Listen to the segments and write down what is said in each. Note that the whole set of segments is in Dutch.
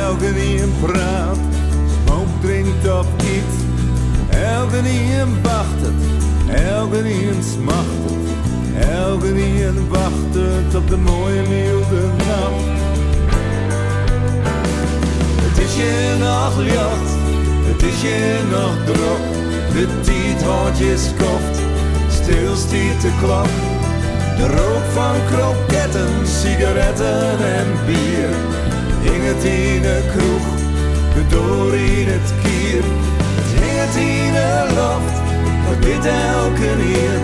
elke een praat, smoke drinkt of eet. Elke een wacht het, elke een smacht het. Elke een wacht het op de mooie milde nacht. Het is je nog licht, het is je nog druk. De tijd houdt je skoft, stil stiet de klok. De rook van kroketten, sigaretten en bier. Hing het in de kroeg, de door in het kier. Het hing het in de lucht, het bid elke nier.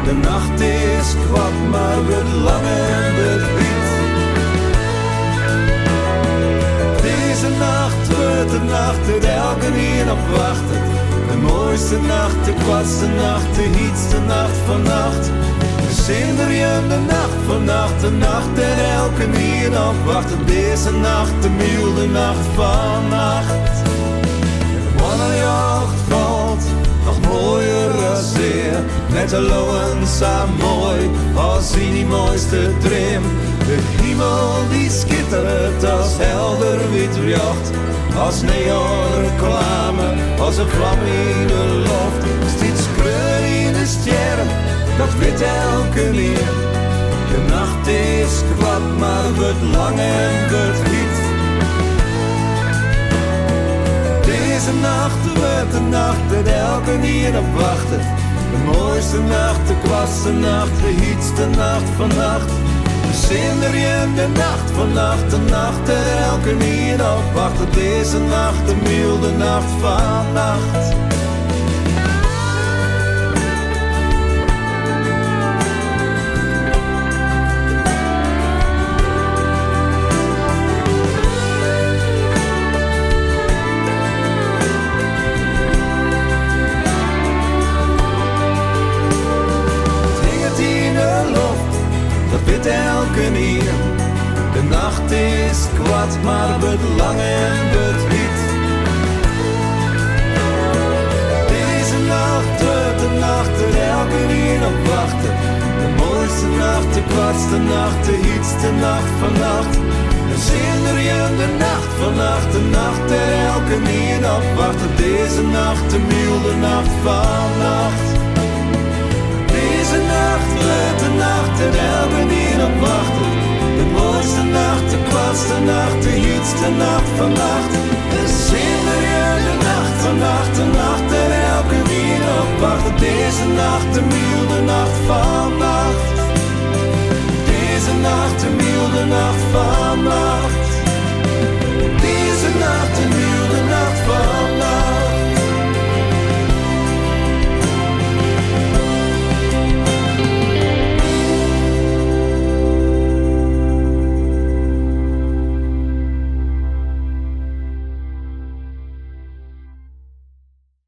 De nacht is kwad, maar wordt lang en wordt wit. Deze nacht wordt de nacht dat elke nier op wacht. De mooiste nacht, de kwadste nacht, de heetste nacht vannacht. De zinderende nacht vannacht, de nacht dat elke nier op wacht. Deze nacht, de milde nacht vannacht. De mannenjacht valt, nog mooier als zeer. Net de loon zo mooi, als in die mooiste dream. De hemel die schittert als helder wit jacht. Als neonreclame, als een vlam in de loft. Steeds kleur in de sterren, dat weet elke nier. De nacht is kwad, maar wordt lang en wordt wit. Deze nacht wordt de nacht dat elke nier op wacht. De mooiste nacht, de kwadste nacht, de heetste nacht vannacht. De zinderende nacht vannacht, de nacht dat elke nier op wacht. Deze nacht, de milde nacht vannacht. Elke nier. De nacht is kwad, maar wordt lang en wordt wit. Deze nacht wordt de nacht dat elke nier op wacht. De mooiste nacht, de kwadste nacht, de heetste nacht vannacht. De zinderende nacht vannacht, de nacht dat elke nier op wacht. Deze nacht, de milde nacht vannacht. Deze nacht wordt de nacht dat elke nier op wacht. De mooiste nacht, de kwadste nacht, de heetste nacht vannacht. De zinderende nacht vannacht, de nacht dat elke nier op wacht. Deze nacht, de milde nacht vannacht.